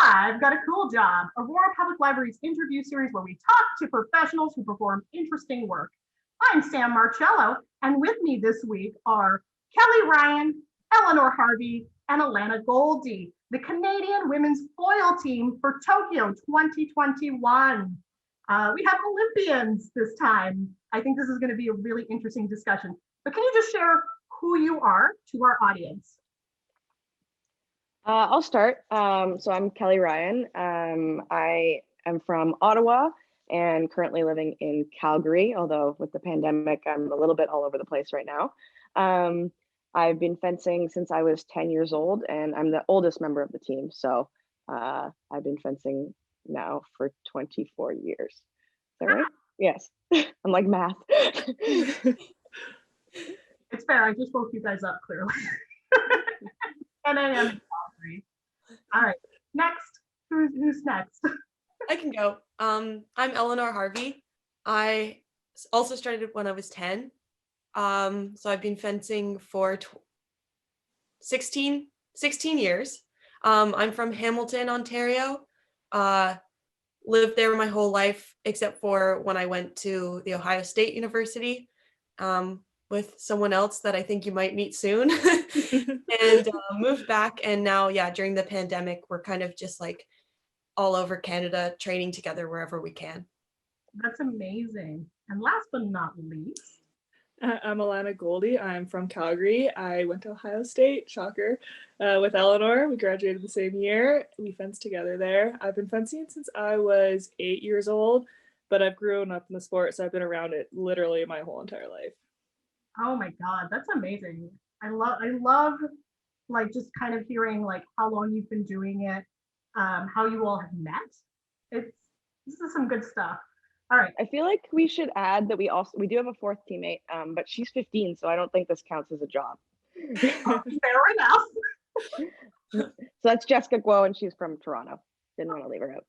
I've got a cool job, Aurora Public Library's interview series where we talk to professionals who perform interesting work. I'm Sam Marchello, and with me this week are Kelleigh Ryan, Eleanor Harvey, and Alana Goldie, the Canadian women's foil team for Tokyo 2021. We have Olympians this time. I think this is going to be a really interesting discussion. But can you just share who you are to our audience? I'll start. So I'm Kelleigh Ryan. I am from Ottawa and currently living in Calgary, although with the pandemic, I'm a little bit all over the place right now. I've been fencing since I was 10 years old, and I'm the oldest member of the team. So I've been fencing now for 24 years. Is that right? Yes. I'm like math. It's fair. I just woke you guys up clearly. 10 a.m. All right, next. Who's next? I can go. I'm Eleanor Harvey. I also started when I was 10. So I've been fencing for 16 years. I'm from Hamilton, Ontario. Lived there my whole life, except for when I went to the Ohio State University with someone else that I think you might meet soon. And moved back, and now during the pandemic we're kind of just like all over Canada training together wherever we can. That's amazing. And last but not least, I'm Alana Goldie. I'm from Calgary. I went to Ohio State, shocker, with Eleanor. We graduated the same year. We fenced together there. I've been fencing since I was 8 years old, but I've grown up in the sport, so I've been around it literally my whole entire life. oh my God, that's amazing. I love like just kind of hearing like how long you've been doing it, how you all have met. This is some good stuff. All right. I feel like we should add that we do have a fourth teammate, but she's 15, so I don't think this counts as a job. Fair enough. So that's Jessica Guo, and she's from Toronto. Didn't want to leave her out.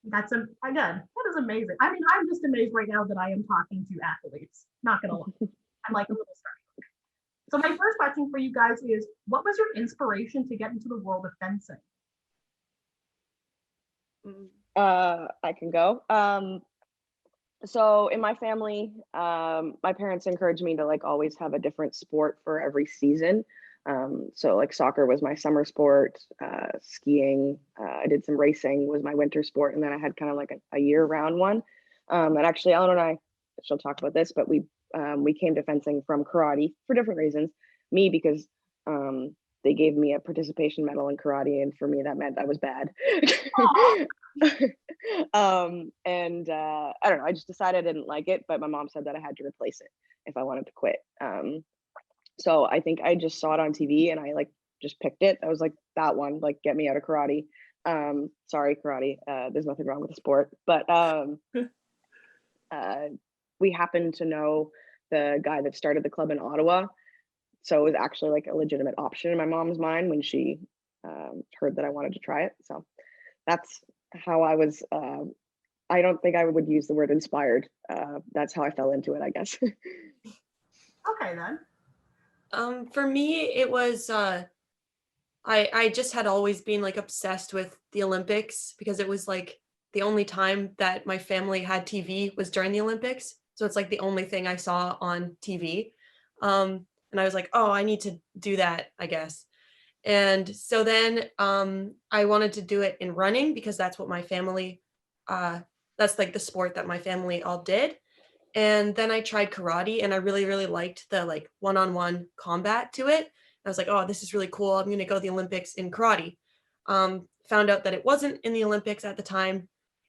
That's again, that is amazing. I mean, I'm just amazed right now that I am talking to athletes. Not gonna lie. I'm like a little starstruck. So my first question for you guys is, what was your inspiration to get into the world of fencing? I can go. So in my family, my parents encouraged me to like always have a different sport for every season. So like soccer was my summer sport, skiing, I did some racing was my winter sport, and then I had kind of like a year-round one. And actually Eleanor and I, she'll talk about this, but we came to fencing from karate for different reasons. Me, because they gave me a participation medal in karate, and for me that meant I was bad. And I don't know, I just decided I didn't like it, but my mom said that I had to replace it if I wanted to quit. So I think I just saw it on TV and I like just picked it. I was like, that one, like, get me out of karate. Sorry, karate. There's nothing wrong with the sport, but we happened to know the guy that started the club in Ottawa. So it was actually like a legitimate option in my mom's mind when she heard that I wanted to try it. So that's how I was. I don't think I would use the word inspired. That's how I fell into it, I guess. Okay then. For me, it was I just had always been like obsessed with the Olympics, because it was like the only time that my family had TV was during the Olympics. So it's like the only thing I saw on TV. And I was like, oh, I need to do that, I guess. And so then I wanted to do it in running, because that's what my family, that's like the sport that my family all did. And then I tried karate, and I really, really liked the like one-on-one combat to it. I was like, oh, this is really cool. I'm going to go to the Olympics in karate. Found out that it wasn't in the Olympics at the time.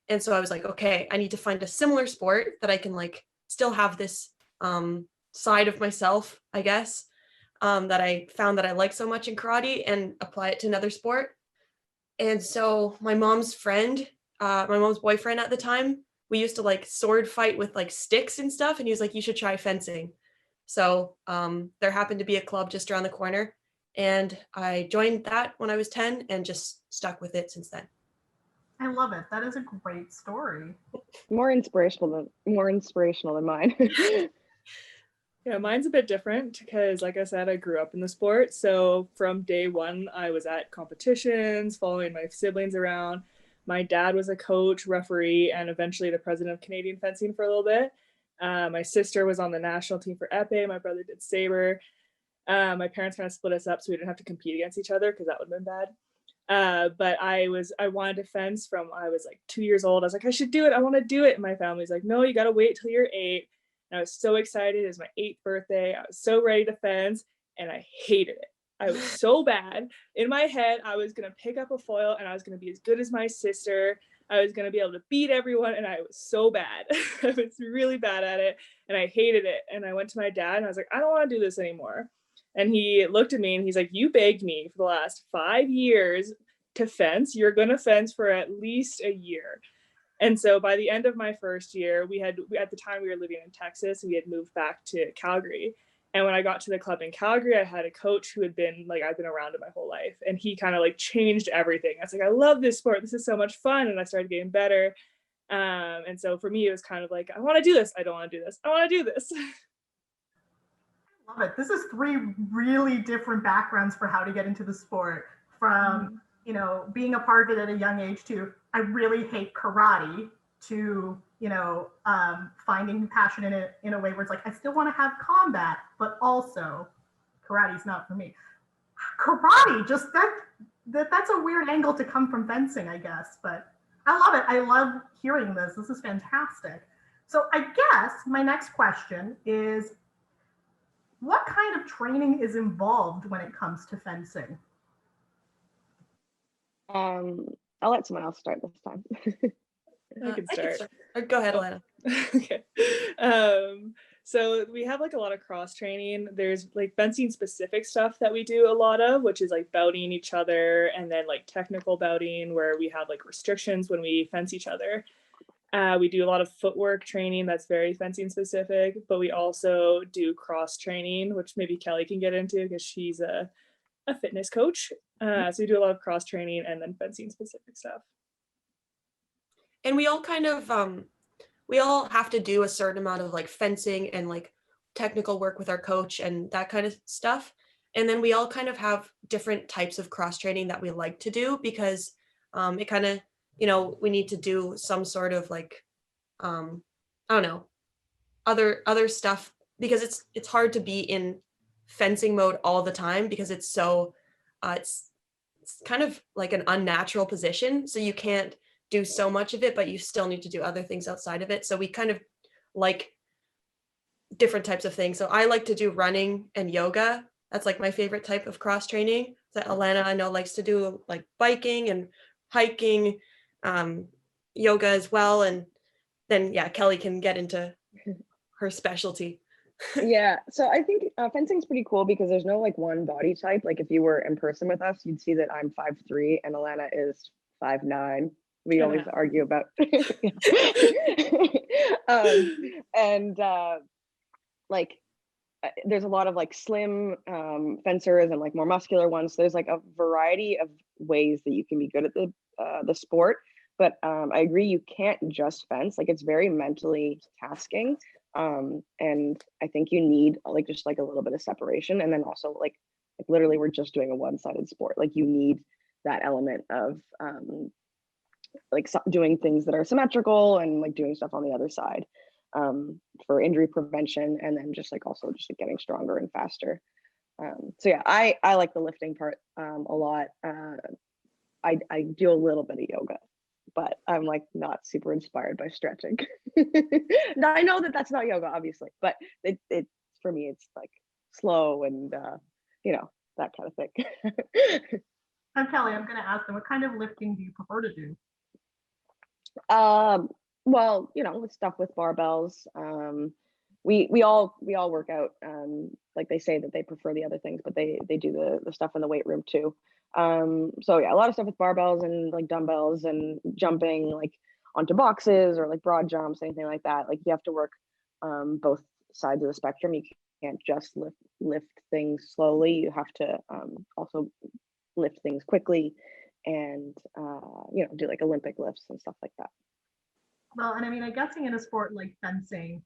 And so I was like, okay, I need to find a similar sport that I can like still have this side of myself, I guess, that I found that I like so much in karate, and apply it to another sport. And so my mom's friend, my mom's boyfriend at the time, we used to like sword fight with like sticks and stuff. And he was like, you should try fencing. So there happened to be a club just around the corner, and I joined that when I was 10 and just stuck with it since then. I love it. That is a great story. More inspirational than mine. Yeah, mine's a bit different because, like I said, I grew up in the sport. So from day one, I was at competitions, following my siblings around. My dad was a coach, referee, and eventually the president of Canadian fencing for a little bit. My sister was on the national team for épée. My brother did saber. My parents kind of split us up so we didn't have to compete against each other because that would have been bad. But I wanted to fence from I was like 2 years old. I was like, I should do it. I want to do it. And my family's like, no, you got to wait till you're 8. And I was so excited. It was my 8th birthday. I was so ready to fence, and I hated it. I was so bad. In my head, I was going to pick up a foil and I was going to be as good as my sister. I was going to be able to beat everyone. And I was so bad. I was really bad at it. And I hated it. And I went to my dad and I was like, I don't want to do this anymore. And he looked at me and he's like, you begged me for the last 5 years to fence. You're going to fence for at least a year. And so by the end of my first year, at the time we were living in Texas, we had moved back to Calgary. And when I got to the club in Calgary, I had a coach who had been like, I've been around it my whole life. And he kind of like changed everything. I was like, I love this sport. This is so much fun. And I started getting better. And so for me, it was kind of like, I want to do this. I don't want to do this. I want to do this. Love it. This is 3 really different backgrounds for how to get into the sport. From being a part of it at a young age to I really hate karate to finding passion in it in a way where it's like I still want to have combat, but also karate's not for me. Karate, just that's a weird angle to come from fencing, I guess. But I love it. I love hearing this. This is fantastic. So I guess my next question is, what kind of training is involved when it comes to fencing? I'll let someone else start this time. I can start. Go ahead, Alana. Okay. So we have like a lot of cross training. There's like fencing specific stuff that we do a lot of, which is like bouting each other, and then like technical bouting where we have like restrictions when we fence each other. We do a lot of footwork training that's very fencing specific, but we also do cross training, which maybe Kelleigh can get into because she's a fitness coach. So we do a lot of cross training and then fencing specific stuff. And we all kind of we all have to do a certain amount of like fencing and like technical work with our coach and that kind of stuff. And then we all kind of have different types of cross training that we like to do because it kind of, we need to do some sort of like I don't know, other stuff because it's hard to be in fencing mode all the time because it's so it's kind of like an unnatural position, so you can't do so much of it, but you still need to do other things outside of it. So we kind of like different types of things. So I like to do running and yoga. That's like my favorite type of cross training. That Alana I know likes to do like biking and hiking, yoga as well. And then Kelleigh can get into her specialty. Yeah, so I think fencing's pretty cool because there's no like one body type. Like if you were in person with us, you'd see that I'm 5'3" and Alana is 5'9". We always argue about and like there's a lot of like slim fencers and like more muscular ones. So there's like a variety of ways that you can be good at the sport. But I agree, you can't just fence. Like it's very mentally tasking. And I think you need like just like a little bit of separation. And then also like literally we're just doing a one-sided sport. Like you need that element of like doing things that are symmetrical and like doing stuff on the other side for injury prevention, and then just like also just like getting stronger and faster. So yeah, I like the lifting part a lot. I do a little bit of yoga, but I'm like not super inspired by stretching. Now I know that that's not yoga, obviously, but it for me it's like slow and that kind of thing. I'm Kelleigh. I'm going to ask them, what kind of lifting do you prefer to do? Well, stuff with barbells. We all work out. Like they say that they prefer the other things, but they do the stuff in the weight room too. So yeah, a lot of stuff with barbells and like dumbbells and jumping like onto boxes or like broad jumps, anything like that. Like you have to work both sides of the spectrum. You can't just lift things slowly. You have to also lift things quickly and do like Olympic lifts and stuff like that. Well, and I mean, I'm guessing in a sport like fencing,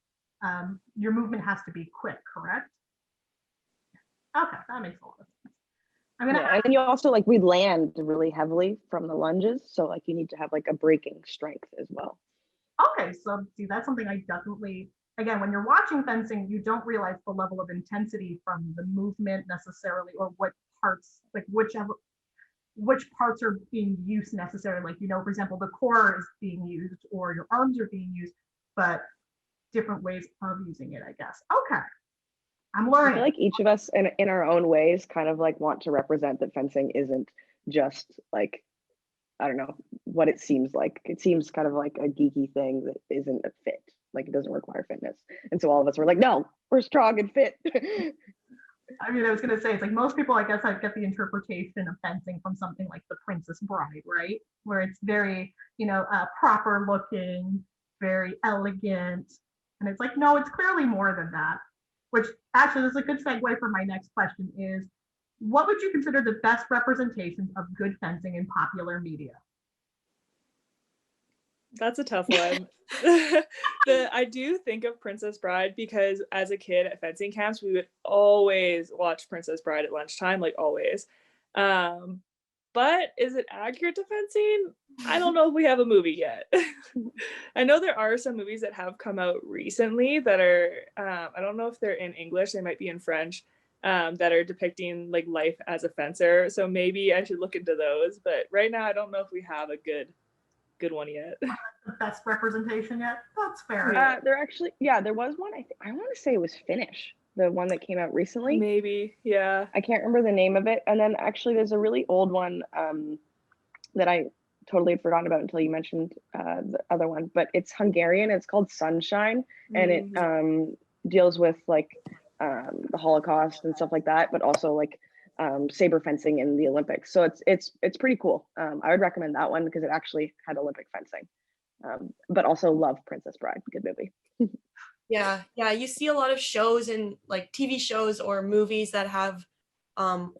your movement has to be quick, correct? Okay, that makes a lot of sense. I'm gonna Yeah, and then you also like we land really heavily from the lunges, so like you need to have like a braking strength as well. Okay, so see, that's something I definitely, again, when you're watching fencing, you don't realize the level of intensity from the movement necessarily, or what parts, like which parts are being used necessarily. Like, you know, for example, the core is being used or your arms are being used, but different ways of using it, I guess. Okay, I'm I learning. feel like each of us in our own ways kind of like want to represent that fencing isn't just like, I don't know what it seems like. It seems kind of like a geeky thing that isn't a fit. Like it doesn't require fitness. And so all of us were like, no, we're strong and fit. I mean, I was gonna say, it's like most people, I guess, I get the interpretation of fencing from something like The Princess Bride, right? Where it's very, you know, proper looking, very elegant. And it's like, no, it's clearly more than that. Which actually is a good segue for my next question is, what would you consider the best representations of good fencing in popular media? That's a tough one. I do think of Princess Bride because as a kid at fencing camps, we would always watch Princess Bride at lunchtime, like always. But is it accurate to fencing? I don't know if we have a movie yet. I know there are some movies that have come out recently that are, I don't know if they're in English, they might be in French, that are depicting like life as a fencer. So maybe I should look into those. But right now, I don't know if we have a good one yet. The best representation yet? That's fair. There was one. I want to say it was Finnish, the one that came out recently. Maybe, yeah. I can't remember the name of it. And then actually, there's a really old one that I totally had forgotten about until you mentioned the other one. But it's Hungarian. It's called Sunshine, and it deals with like the Holocaust and stuff like that, but also like saber fencing in the Olympics. So it's pretty cool. I would recommend that one because it actually had Olympic fencing. But also love Princess Bride. Good movie. Yeah, you see a lot of shows and like TV shows or movies that have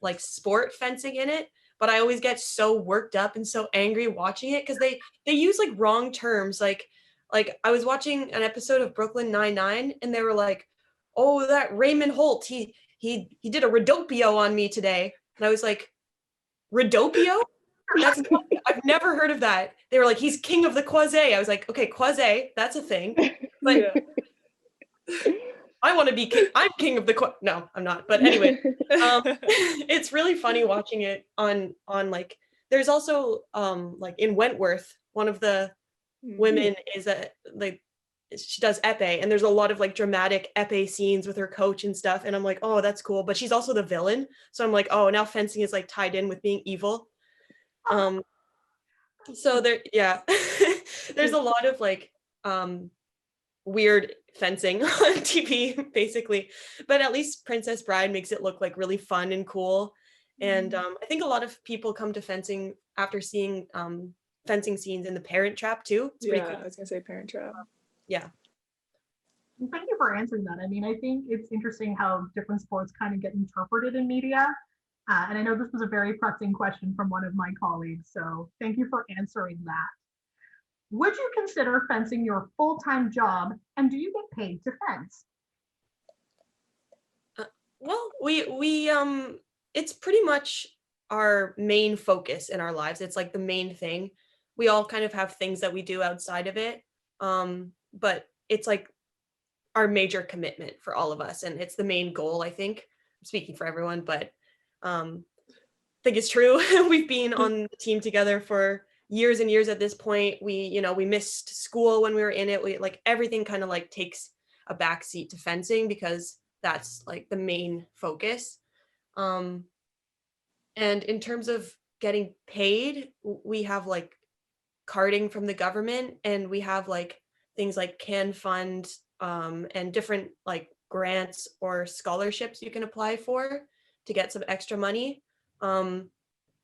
like sport fencing in it, but I always get so worked up and so angry watching it because they use like wrong terms. Like I was watching an episode of Brooklyn Nine-Nine and they were like, "Oh, that Raymond Holt, he did a Rodopio on me today," and I was like, "Rodopio? That's I've never heard of that." They were like, "He's king of the quasi." I was like, "Okay, quasi, that's a thing." But Yeah. I want to be king. I'm king of the no, I'm not. But anyway, it's really funny watching it on like. There's also like in Wentworth, one of the women is like she does epee, and there's a lot of like dramatic epee scenes with her coach and stuff. And I'm like, oh, that's cool. But she's also the villain, so I'm like, oh, now fencing is like tied in with being evil. So there's a lot of like weird fencing on TV basically, but at least Princess Bride makes it look like really fun and cool. And I think a lot of people come to fencing after seeing fencing scenes in The Parent Trap too. It's pretty cool. I was gonna say Parent Trap. Yeah. Thank you for answering that. I mean, I think it's interesting how different sports kind of get interpreted in media. And I know this was a very pressing question from one of my colleagues, so thank you for answering that. Would you consider fencing your full-time job, and do you get paid to fence? Well, we it's pretty much our main focus in our lives. It's like the main thing. We all kind of have things that we do outside of it, but it's like our major commitment for all of us, and it's the main goal. I think I'm speaking for everyone, but I think it's true. We've been on the team together for years and years at this point. We missed school when we were in it. We like everything kind of like takes a backseat to fencing because that's like the main focus. And in terms of getting paid, we have like carding from the government, and we have like things like Can Fund and different like grants or scholarships you can apply for to get some extra money. And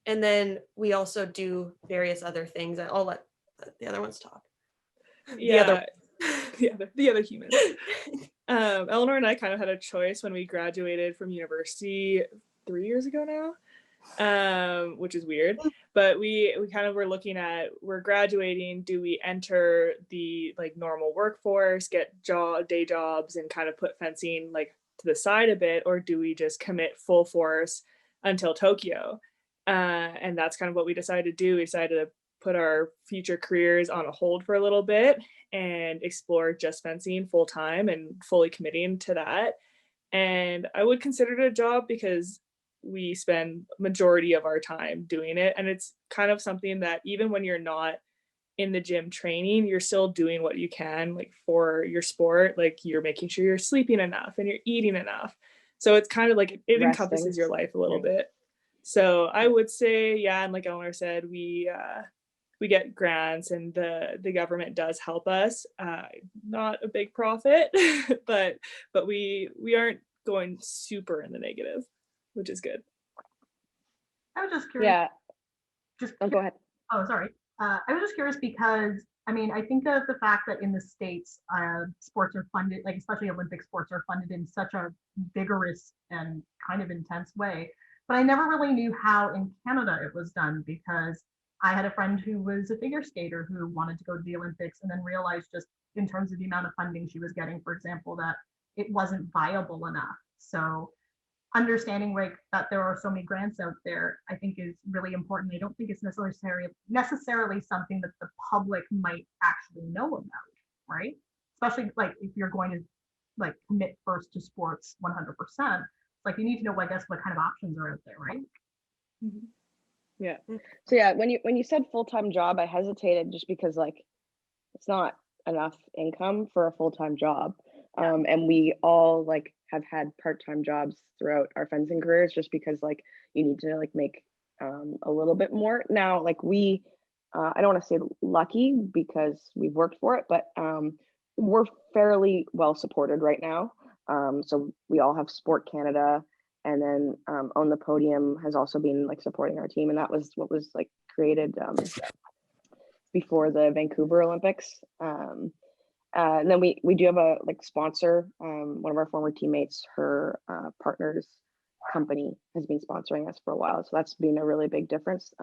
then we also do various other things. I'll let the other ones talk. Yeah, the other humans. Eleanor and I kind of had a choice when we graduated from university 3 years ago now. which is weird. But we kind of were looking at, we're graduating, do we enter the like normal workforce, get day jobs and kind of put fencing like to the side a bit, or do we just commit full force until Tokyo? And that's kind of what we decided to do. We decided to put our future careers on a hold for a little bit and explore just fencing full time and fully committing to that. And I would consider it a job because we spend majority of our time doing it, and it's kind of something that even when you're not in the gym training, you're still doing what you can like for your sport. Like you're making sure you're sleeping enough and you're eating enough, so it's kind of like it encompasses your life a little bit. So I would say, yeah, and like Eleanor said, we get grants and the government does help us. Not a big profit, but we aren't going super in the negative, which is good. I was just curious. Yeah. Go ahead. Oh, sorry. I was just curious because, I mean, I think of the fact that in the States, sports are funded, like especially Olympic sports are funded in such a vigorous and kind of intense way. But I never really knew how in Canada it was done, because I had a friend who was a figure skater who wanted to go to the Olympics and then realized, just in terms of the amount of funding she was getting, for example, that it wasn't viable enough. So understanding like that there are so many grants out there, I think is really important. I don't think it's necessarily something that the public might actually know about, right? Especially like if you're going to like commit first to sports 100%, like you need to know, I guess, what kind of options are out there, right? Mm-hmm. Yeah. So yeah, when you said full-time job, I hesitated just because like it's not enough income for a full-time job. And we all like have had part-time jobs throughout our fencing careers, just because like you need to like make a little bit more. Now, like we, I don't want to say lucky because we've worked for it, but we're fairly well supported right now. So we all have Sport Canada, and then On the Podium has also been like supporting our team, and that was what was like created before the Vancouver Olympics. And then we do have a like sponsor. One of our former teammates, her partner's company has been sponsoring us for a while, so that's been a really big difference.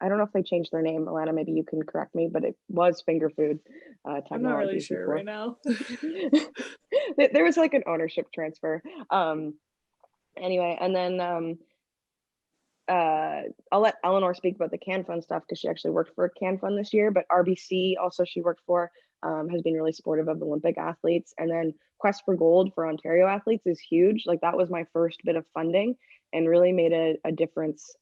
I don't know if they changed their name. Alana, maybe you can correct me, but it was Finger Food Technology. I'm not really sure before. right now. There was like an ownership transfer. Anyway, and then I'll let Eleanor speak about the CanFund stuff because she actually worked for CanFund this year, but RBC also she worked for has been really supportive of Olympic athletes. And then Quest for Gold for Ontario athletes is huge. Like that was my first bit of funding and really made a difference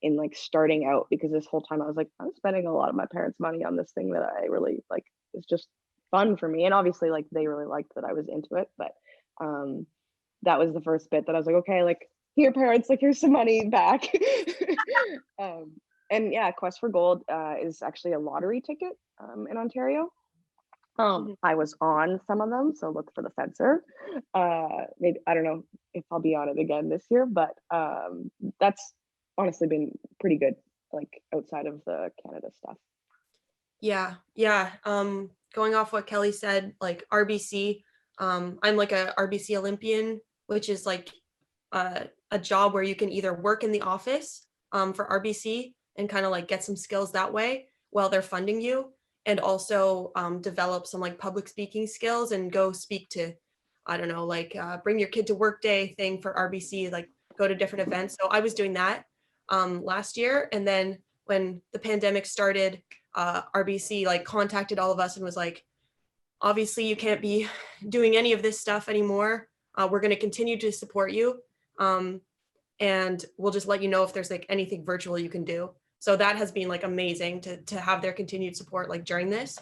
in like starting out, because this whole time I was like, I'm spending a lot of my parents' money on this thing that I really like. It's just fun for me. And obviously like they really liked that I was into it, but that was the first bit that I was like, okay, like here parents, like here's some money back. And yeah, Quest for Gold is actually a lottery ticket in Ontario. I was on some of them, so look for the fencer. Maybe I don't know if I'll be on it again this year, but that's honestly been pretty good, like outside of the Canada stuff. Yeah. Going off what Kelleigh said, like RBC, I'm like a RBC Olympian, which is like a job where you can either work in the office for RBC and kind of like get some skills that way while they're funding you, and also develop some like public speaking skills and go speak to, I don't know, like bring your kid to work day thing for RBC, like go to different events. So I was doing that last year. And then when the pandemic started, RBC like contacted all of us and was like, obviously you can't be doing any of this stuff anymore. We're going to continue to support you. And we'll just let you know if there's like anything virtual you can do. So that has been like amazing to have their continued support like during this.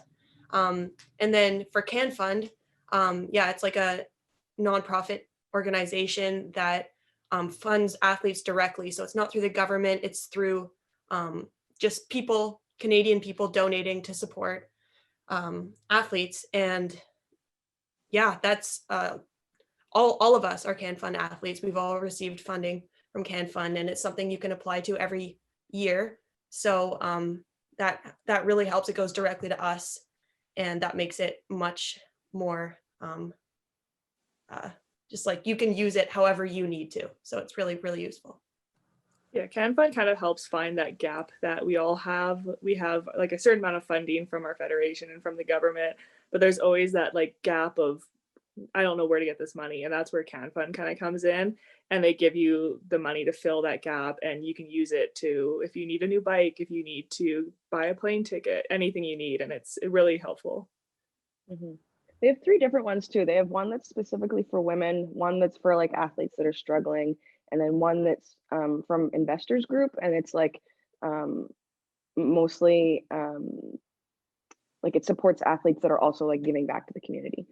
And then for CanFund, it's like a nonprofit organization that funds athletes directly. So it's not through the government, it's through just people, Canadian people donating to support athletes. And yeah, that's all of us are CanFund athletes. We've all received funding from CanFund, and it's something you can apply to every year. So that really helps. It goes directly to us, and that makes it much more just like you can use it however you need to. So it's really, really useful. Yeah, Can Fund kind of helps find that gap that we all have. We have like a certain amount of funding from our federation and from the government, but there's always that like gap of I don't know where to get this money. And that's where Can Fund kind of comes in, and they give you the money to fill that gap, and you can use it to if you need a new bike, if you need to buy a plane ticket, anything you need, and it's really helpful. Mhm. They have three different ones too. They have one that's specifically for women, one that's for like athletes that are struggling, and then one that's from investors group, and it's like um, mostly like it supports athletes that are also like giving back to the community.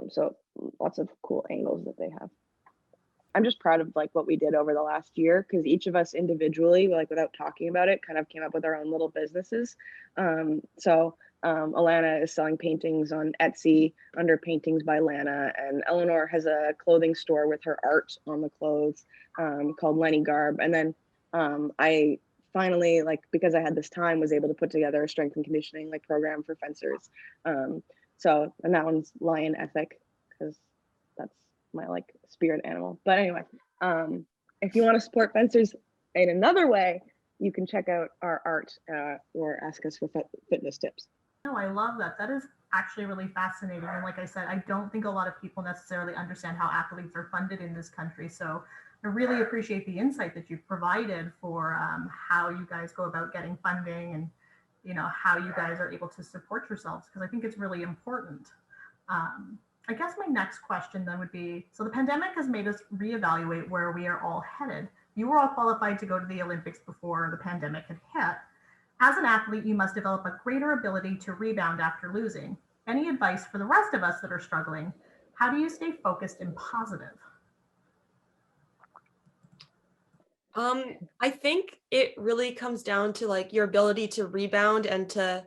So lots of cool angles that they have. I'm just proud of like what we did over the last year because each of us individually, like without talking about it, kind of came up with our own little businesses. Alana is selling paintings on Etsy under Paintings by Lana, and Eleanor has a clothing store with her art on the clothes called Lenny Garb. And then I finally, like because I had this time, was able to put together a strength and conditioning like program for fencers. And that one's Lion Ethic because that's my like spirit animal. But anyway, if you want to support fencers in another way, you can check out our art or ask us for fitness tips. No, I love that. That is actually really fascinating. And like I said, I don't think a lot of people necessarily understand how athletes are funded in this country. So I really appreciate the insight that you've provided for how you guys go about getting funding and, you know, how you guys are able to support yourselves, because I think it's really important. I guess my next question then would be, so the pandemic has made us reevaluate where we are all headed. You were all qualified to go to the Olympics before the pandemic had hit. As an athlete, you must develop a greater ability to rebound after losing. Any advice for the rest of us that are struggling? How do you stay focused and positive? I think it really comes down to like your ability to rebound and to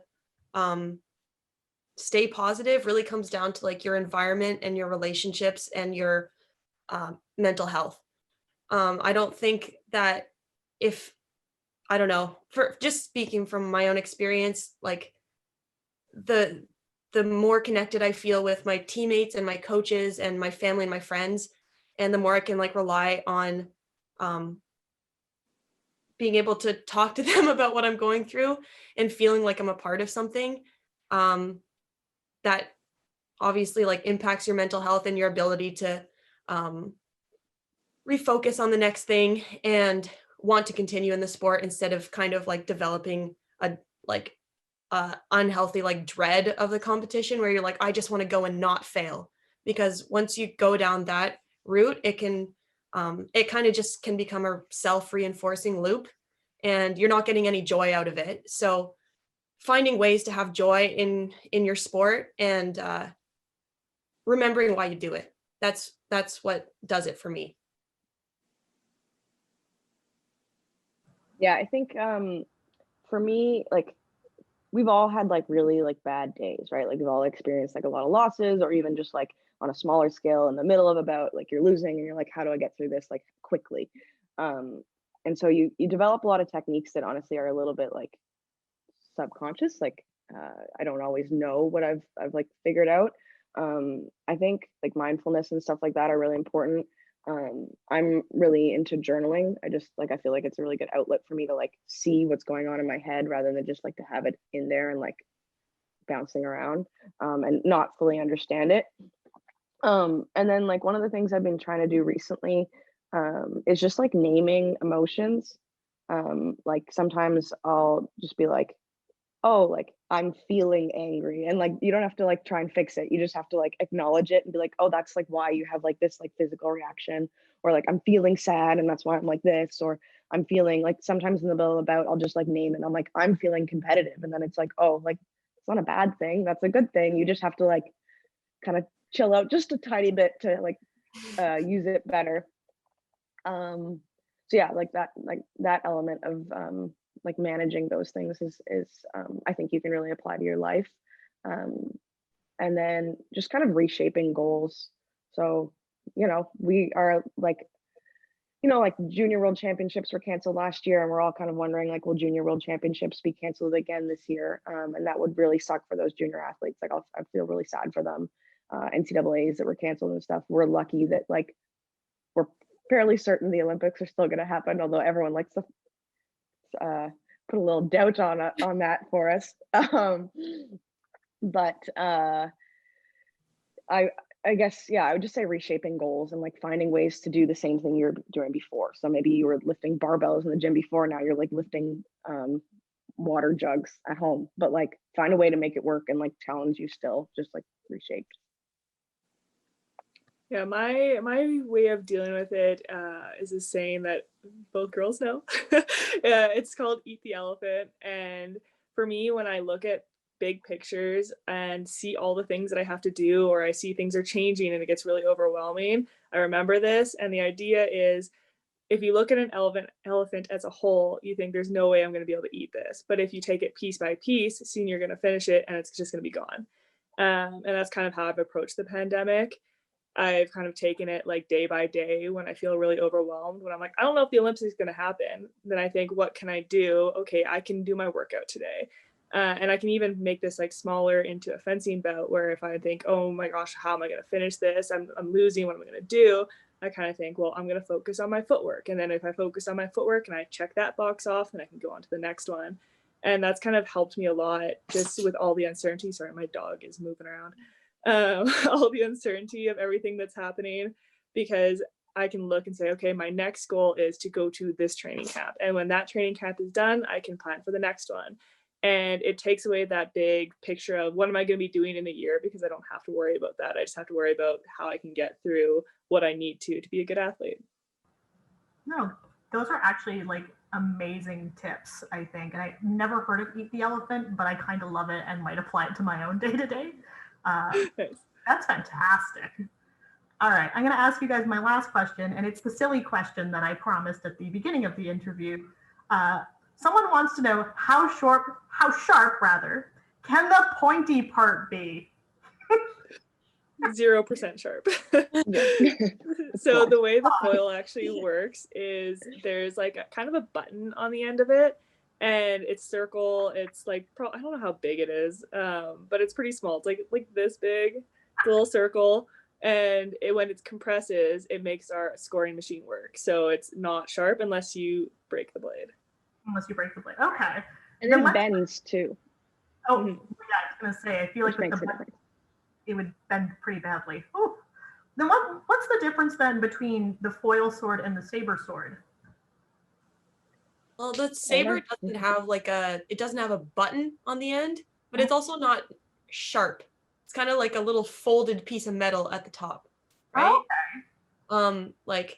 stay positive really comes down to like your environment and your relationships and your mental health. I don't think that if I don't know, for just speaking from my own experience, like the the more connected I feel with my teammates and my coaches and my family and my friends, and the more I can like rely on um, being able to talk to them about what I'm going through and feeling like I'm a part of something, that obviously like impacts your mental health and your ability to um, refocus on the next thing and want to continue in the sport instead of kind of like developing a like unhealthy like dread of the competition where you're like, I just want to go and not fail. Because once you go down that route, it can it kind of just can become a self-reinforcing loop and you're not getting any joy out of it. So finding ways to have joy in your sport and remembering why you do it. That's what does it for me. Yeah, I think for me, like we've all had like really like bad days, right? Like we've all experienced like a lot of losses or even just like on a smaller scale in the middle of about like you're losing and you're like, how do I get through this like quickly? And so you develop a lot of techniques that honestly are a little bit like subconscious. Like I don't always know what I've like figured out. I think like mindfulness and stuff like that are really important. I'm really into journaling. I feel like it's a really good outlet for me to like see what's going on in my head rather than just like to have it in there and like bouncing around and not fully understand it. And then like one of the things I've been trying to do recently is just like naming emotions. Like sometimes I'll just be like, oh, like I'm feeling angry. And like you don't have to like try and fix it. You just have to like acknowledge it and be like, oh, that's like why you have like this like physical reaction. Or like I'm feeling sad and that's why I'm like this. Or I'm feeling like sometimes in the middle of a bout, I'll just like name it. I'm like, I'm feeling competitive. And then it's like, oh, like it's not a bad thing. That's a good thing. You just have to like kind of chill out just a tiny bit to like use it better. So yeah, like that element of like managing those things is I think you can really apply to your life. And then just kind of reshaping goals. So, we are like, like junior world championships were canceled last year and we're all kind of wondering like, will junior world championships be canceled again this year? And that would really suck for those junior athletes. Like I feel really sad for them. NCAAs that were canceled and stuff. We're lucky that like we're fairly certain the Olympics are still going to happen, although everyone likes to put a little doubt on that for us. But I guess, yeah, I would just say reshaping goals and like finding ways to do the same thing you were doing before. So maybe you were lifting barbells in the gym before, now you're like lifting water jugs at home, but like find a way to make it work and like challenge you still, just like reshaped. Yeah, my way of dealing with it is a saying that both girls know. It's called eat the elephant. And for me, when I look at big pictures and see all the things that I have to do, or I see things are changing and it gets really overwhelming, I remember this. And the idea is, if you look at an elephant as a whole, you think there's no way I'm going to be able to eat this. But if you take it piece by piece, soon you're going to finish it and it's just going to be gone. And that's kind of how I've approached the pandemic. I've kind of taken it like day by day when I feel really overwhelmed, when I'm like, I don't know if the Olympics is going to happen. Then I think, what can I do? Okay, I can do my workout today. And I can even make this like smaller into a fencing bout, where if I think, oh my gosh, how am I going to finish this? I'm losing. What am I going to do? I kind of think, well, I'm going to focus on my footwork. And then if I focus on my footwork and I check that box off, then I can go on to the next one. And that's kind of helped me a lot, just with all the uncertainty. Sorry, my dog is moving around. All the uncertainty of everything that's happening, because I can look and say, okay, my next goal is to go to this training camp. And when that training camp is done, I can plan for the next one. And it takes away that big picture of what am I going to be doing in a year, because I don't have to worry about that. I just have to worry about how I can get through what I need to be a good athlete. No, those are actually like amazing tips, I think. And I never heard of eat the elephant, but I kind of love it and might apply it to my own day to day. Nice. That's fantastic. All right, I'm going to ask you guys my last question, and it's the silly question that I promised at the beginning of the interview. Someone wants to know how sharp can the pointy part be? 0% sharp. So the way the foil actually works is there's like kind of a button on the end of it, and it's circle. It's like, I don't know how big it is, but it's pretty small. It's like this big, it's a little circle. And when it compresses, it makes our scoring machine work. So it's not sharp unless you break the blade. Unless you break the blade. Okay. And then it bends too. Oh, yeah, I was going to say, I feel like with the button, it would bend pretty badly. Ooh. Then what's the difference then between the foil sword and the saber sword? Well, the saber doesn't have it doesn't have a button on the end, but it's also not sharp. It's kind of like a little folded piece of metal at the top, right? Okay.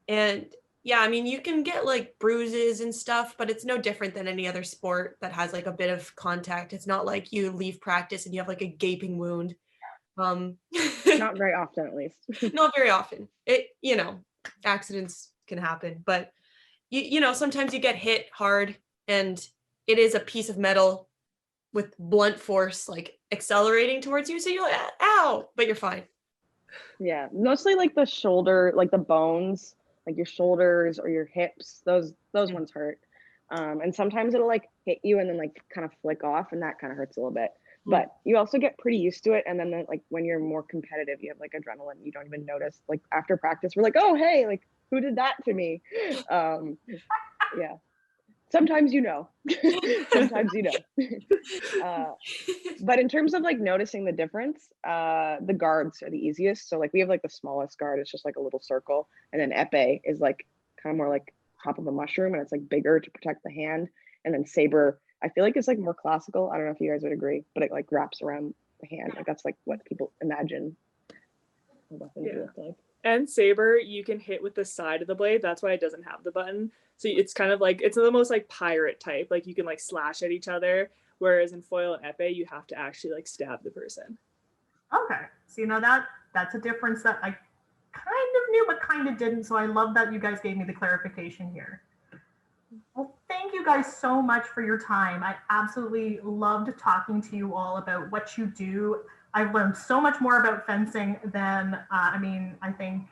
And yeah, I mean, you can get like bruises and stuff, but it's no different than any other sport that has like a bit of contact. It's not like you leave practice and you have like a gaping wound. Not very often, at least. Not very often. Accidents can happen, but sometimes you get hit hard and it is a piece of metal with blunt force, like accelerating towards you. So you're like, ow, but you're fine. Yeah, mostly like the shoulder, like the bones, like your shoulders or your hips, those ones hurt. And sometimes it'll like hit you and then like kind of flick off, and that kind of hurts a little bit. But you also get pretty used to it. And then like when you're more competitive, you have like adrenaline, you don't even notice. Like after practice, we're like, oh, hey, like who did that to me? Yeah. Sometimes sometimes but in terms of like noticing the difference, the guards are the easiest. So like we have like the smallest guard, it's just like a little circle, and then epee is like kind of more like top of a mushroom, and it's like bigger to protect the hand. And then saber, I feel like it's like more classical. I don't know if you guys would agree, but it like wraps around the hand. Like that's like what people imagine a weapon to look like. And saber, you can hit with the side of the blade. That's why it doesn't have the button. So it's kind of like, it's the most like pirate type. Like you can like slash at each other. Whereas in foil and epee, you have to actually like stab the person. Okay. So that's a difference that I kind of knew, but kind of didn't. So I love that you guys gave me the clarification here. Well, thank you guys so much for your time. I absolutely loved talking to you all about what you do. I've learned so much more about fencing than, I think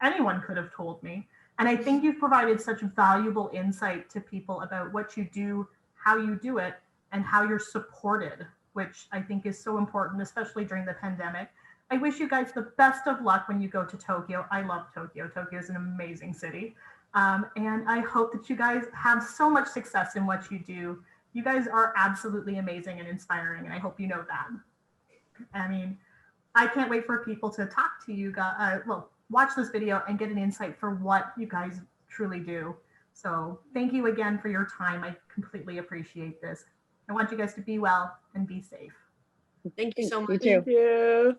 anyone could have told me. And I think you've provided such valuable insight to people about what you do, how you do it, and how you're supported, which I think is so important, especially during the pandemic. I wish you guys the best of luck when you go to Tokyo. I love Tokyo. Tokyo is an amazing city. And I hope that you guys have so much success in what you do. You guys are absolutely amazing and inspiring, and I hope you know that. I mean, I can't wait for people to talk to you guys, well, watch this video and get an insight for what you guys truly do. So thank you again for your time. I completely appreciate this. I want you guys to be well and be safe. Thank you so much. You too. Thank you.